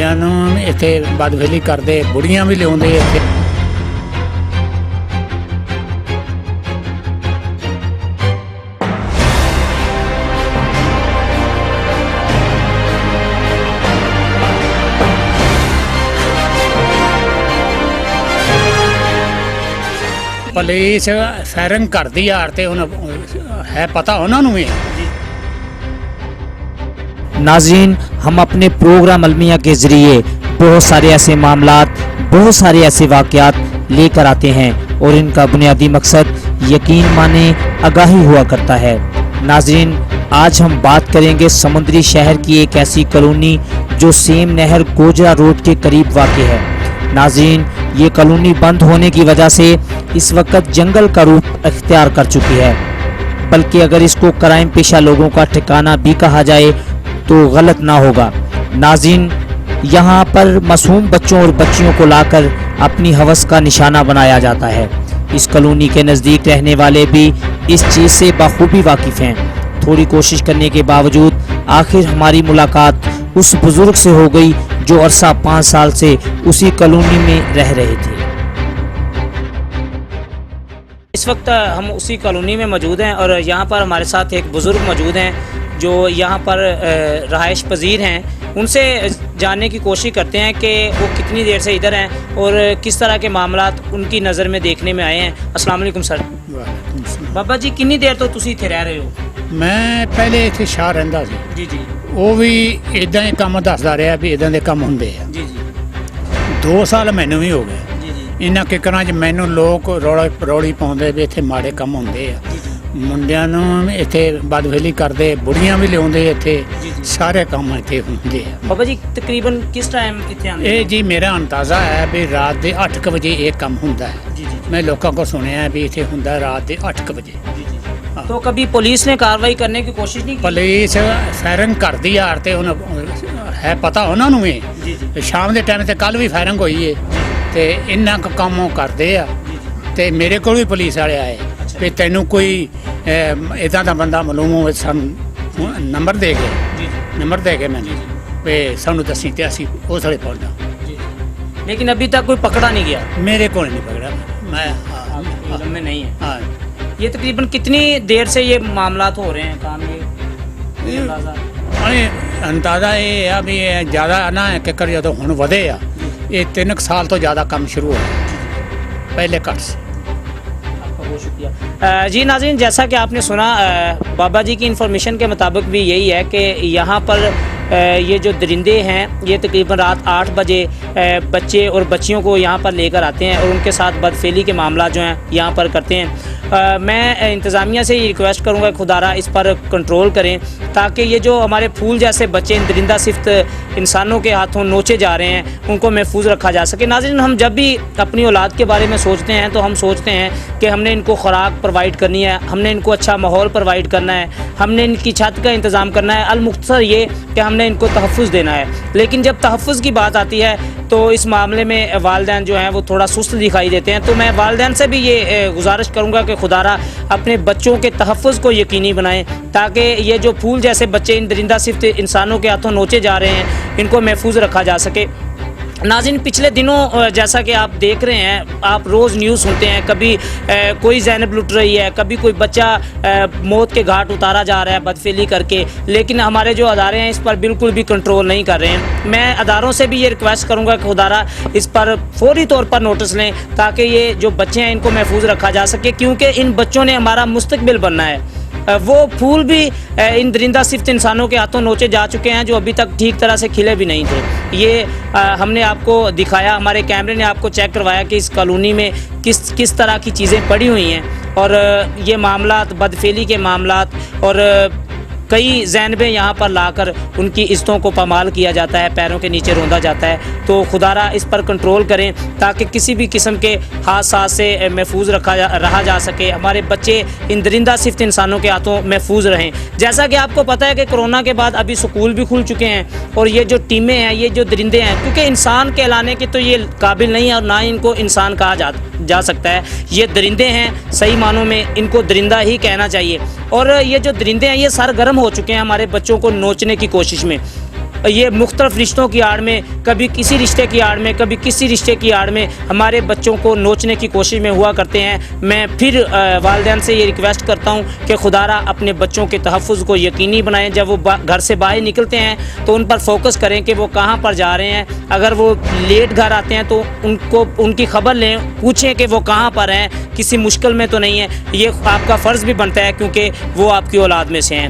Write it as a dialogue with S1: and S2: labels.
S1: ਮੁੰਡਿਆਂ ਨੂੰ ਇੱਥੇ ਬਦਫੇਲੀ ਕਰਦੇ, ਬੁੜੀਆਂ ਵੀ ਲਿਆਉਂਦੇ ਇੱਥੇ। पुलिस फायरिंग करती यार ते है पता उन्होंने भी।
S2: नाज़रीन, हम अपने प्रोग्राम अलमिया के ज़रिए बहुत सारे ऐसे मामलात, बहुत सारे ऐसे वाक़यात लेकर आते हैं और इनका बुनियादी मकसद यकीन माने आगाही हुआ करता है। नाज़रीन, आज हम बात करेंगे समुद्री शहर की एक ऐसी कॉलोनी जो सेम नहर गोजरा रोड के करीब वाक़ है। नाज़रीन, ये कॉलोनी बंद होने की वजह से इस वक्त जंगल का रूप अख्तियार कर चुकी है, बल्कि अगर इसको क्राइम पेशा लोगों का ठिकाना भी कहा जाए तो गलत ना होगा। नाज़रीन, यहाँ पर मासूम बच्चों और बच्चियों को लाकर अपनी हवस का निशाना बनाया जाता है। इस कॉलोनी के नज़दीक रहने वाले भी इस चीज़ से बखूबी वाकिफ़ हैं। थोड़ी कोशिश करने के बावजूद आखिर हमारी मुलाकात उस बुज़ुर्ग से हो गई जो अरसा 5 साल से उसी कॉलोनी में रह रहे थे। इस वक्त हम उसी कॉलोनी में मौजूद हैं और यहाँ पर हमारे साथ एक बुज़ुर्ग मौजूद हैं जो यहाँ पर रहायश पजीर हैं। उनसे जानने की कोशिश करते हैं कि वो कितनी देर से इधर हैं और किस तरह के मामलात उनकी नज़र में देखने में आए हैं। अस्सलाम वालेकुम सर। बाबा जी, कितनी देर तो तुसी इत्थे रह रहे हो?
S1: मैं पहले इत्थे शाह रहिंदा सी
S2: जी जी
S1: ਉਹ ਵੀ ਇਦਾਂ ਹੀ ਕੰਮ ਦੱਸਦਾ ਰਿਹਾ ਵੀ ਇਦਾਂ ਦੇ ਕੰਮ ਹੁੰਦੇ ਆ।
S2: जी जी
S1: 2 ਸਾਲ ਮੈਨੂੰ ਵੀ ਹੋ ਗਏ
S2: जी जी
S1: ਇਹਨਾਂ ਕਿਕਰਾਂ 'ਚ ਮੈਨੂੰ ਲੋਕ ਰੌਲੀ ਪਾਉਂਦੇ ਵੀ ਇੱਥੇ ਮਾੜੇ ਕੰਮ ਹੁੰਦੇ ਆ। ਮੁੰਡਿਆਂ ਨੂੰ ਇੱਥੇ ਬਦਫੇਲੀ ਕਰਦੇ, ਬੁੜੀਆਂ ਵੀ ਲਿਆਉਂਦੇ ਇੱਥੇ, ਸਾਰੇ ਕੰਮ ਇੱਥੇ ਹੁੰਦੇ ਆ।
S2: बाबा जी, तकरीबन किस टाइम इत्थे आंदे?
S1: ਇਹ ਜੀ ਮੇਰਾ ਅੰਦਾਜ਼ਾ ਹੈ ਵੀ ਰਾਤ ਦੇ 8 ਵਜੇ ਇਹ ਕੰਮ ਹੁੰਦਾ ਹੈ।
S2: जी जी
S1: ਮੈਂ ਲੋਕਾਂ ਕੋਲ ਸੁਣਿਆ ਵੀ ਇੱਥੇ ਹੁੰਦਾ ਰਾਤ ਦੇ 8 ਵਜੇ।
S2: जी जी। तो कभी पुलिस ने कार्रवाई करने की कोशिश नहीं की?
S1: ਪੁਲਿਸ ਫਾਇਰਿੰਗ ਕਰਦੀ ਯਾਰ ਤੇ ਹੈ ਪਤਾ ਉਹਨਾਂ ਨੂੰ ਵੀ।
S2: जी जी
S1: ਸ਼ਾਮ ਦੇ ਟਾਈਮ ਤੇ ਕੱਲ ਵੀ ਫਾਇਰਿੰਗ ਹੋਈ ਏ ਤੇ ਇੰਨਾ ਕੁ ਕੰਮ ਉਹ ਕਰਦੇ ਆ। ਤੇ ਮੇਰੇ ਕੋਲ ਵੀ ਪੁਲਿਸ ਵਾਲੇ ਆਏ ਵੀ ਤੈਨੂੰ ਕੋਈ ਇਦਾਂ ਦਾ ਬੰਦਾ ਮਾਲੂਮ ਹੋਵੇ ਸਾਨੂੰ ਨੰਬਰ ਦੇ ਕੇ
S2: जी
S1: ਨੰਬਰ ਦੇ ਕੇ ਮੈਨੂੰ ਵੀ ਸਾਨੂੰ ਦੱਸੀ ਤੇ ਅਸੀਂ ਉਸ ਵੇਲੇ ਪਹੁੰਚਣਾ।
S2: जी। लेकिन अभी तक कोई पकड़ा नहीं गया?
S1: ਮੇਰੇ ਕੋਲ ਨਹੀਂ ਪਕੜਾ ਮੈਂ।
S2: इल्म में नहीं है।
S1: ਹਾਂ
S2: ये तकरीबन कितनी देर से ये मामलात हो रहे हैं काम ये अंदाज़ा?
S1: ਅੰਦਾਜ਼ਾ ਇਹ ਆ ਵੀ ਇਹ ਜ਼ਿਆਦਾ ਨਾ ਕਿਕਰ ਜਦੋਂ ਹੁਣ ਵਧੇ ਆ ਇਹ 3 ਸਾਲ ਤੋਂ ਜ਼ਿਆਦਾ ਕੰਮ ਸ਼ੁਰੂ ਹੋਇਆ, ਪਹਿਲੇ ਘੱਟ ਸੀ।
S2: आपका बहुत शुक्रिया। जी नाज़रीन, जैसा कि आपने सुना, बाबा जी की इन्फॉर्मेशन के मुताबिक भी यही है कि यहाँ पर ये जो दरिंदे हैं ये तकरीबन रात 8 बजे बच्चे और बच्चियों को यहाँ पर लेकर आते हैं और उनके साथ बदफेली के मामला जो हैं यहाँ पर करते हैं। मैं इंतज़ामिया से ये रिक्वेस्ट करूँगा खुदारा इस पर कंट्रोल करें ताकि ये जो हमारे फूल जैसे बच्चे इन दरिंदा सिफ्त इंसानों के हाथों नोचे जा रहे हैं उनको महफूज रखा जा सके। नाज़रीन, हम जब भी अपनी औलाद के बारे में सोचते हैं तो हम सोचते हैं कि हमने इनको खुराक प्रोवाइड करनी है, हमने इनको अच्छा माहौल प्रोवाइड करना है, हमने इनकी छत का इंतज़ाम करना है, अलमुख्तसर ये कि हमने इनको तहफ़्फ़ुज़ देना है। लेकिन जब तहफ़्फ़ुज़ की बात आती है तो इस मामले में वालिदैन जो हैं वो थोड़ा सुस्त दिखाई देते हैं। तो मैं वालिदैन से भी ये गुजारिश करूँगा कि खुदारा अपने बच्चों के तहफ़्फ़ुज़ को यकीनी बनाएं ताकि ये जो फूल जैसे बच्चे इन दरिंदा सिफ्त इंसानों के हाथों नोचे जा रहे हैं इनको महफूज रखा जा सके। नाज़रीन, पिछले दिनों जैसा कि आप देख रहे हैं, आप रोज़ न्यूज़ सुनते हैं, कभी कोई ज़ैनब लुट रही है, कभी कोई बच्चा मौत के घाट उतारा जा रहा है बदफेली करके, लेकिन हमारे जो अदारे हैं इस पर बिल्कुल भी कंट्रोल नहीं कर रहे हैं। मैं अदारों से भी ये रिक्वेस्ट करूँगा कि खुदारा इस पर फौरी तौर पर नोटिस लें ताकि ये जो बच्चे हैं इनको महफूज रखा जा सके, क्योंकि इन बच्चों ने हमारा मुस्तकबिल बनना है। वो फूल भी इन दरिंदा सिफ्त इंसानों के हाथों नोचे जा चुके हैं जो अभी तक ठीक तरह से खिले भी नहीं थे। ये हमने आपको दिखाया, हमारे कैमरे ने आपको चेक करवाया कि इस कॉलोनी में किस तरह की चीज़ें पड़ी हुई हैं और ये मामलात, बदफेली के मामलात और कई ज़ैनबें यहाँ पर लाकर उनकी इज़्ज़तों को पामाल किया जाता है, पैरों के नीचे रौंदा जाता है। तो खुदारा इस पर कंट्रोल करें ताकि किसी भी किस्म के हादसा से महफूज रहा जा सके, हमारे बच्चे इन दरिंदा सिफ्त इंसानों के हाथों महफूज रहें। जैसा कि आपको पता है कि कोरोना के बाद अभी स्कूल भी खुल चुके हैं और ये जो टीमें हैं, ये जो दरिंदे हैं, क्योंकि इंसान कहलाने के तो ये काबिल नहीं है और ना ही इनको इंसान कहा जा सकता है, ये दरिंदे हैं, सही मानों में इनको दरिंदा ही कहना चाहिए। और ये जो दरिंदे हैं ये सरगर्म हो चुके हैं हमारे बच्चों को नोचने की कोशिश में। یہ مختلف رشتوں کی آڑ میں، کبھی کسی رشتے کی آڑ میں، کبھی کسی رشتے کی آڑ میں ہمارے بچوں کو نوچنے کی کوشش میں ہوا کرتے ہیں۔ میں پھر والدین سے یہ ریکویسٹ کرتا ہوں کہ خدا را اپنے بچوں کے تحفظ کو یقینی بنائیں۔ جب وہ گھر سے باہر نکلتے ہیں تو ان پر فوکس کریں کہ وہ کہاں پر جا رہے ہیں۔ اگر وہ لیٹ گھر آتے ہیں تو ان کی خبر لیں، پوچھیں کہ وہ کہاں پر ہیں، کسی مشکل میں تو نہیں ہے۔ یہ آپ کا فرض بھی بنتا ہے کیونکہ وہ آپ کی اولاد میں سے ہیں۔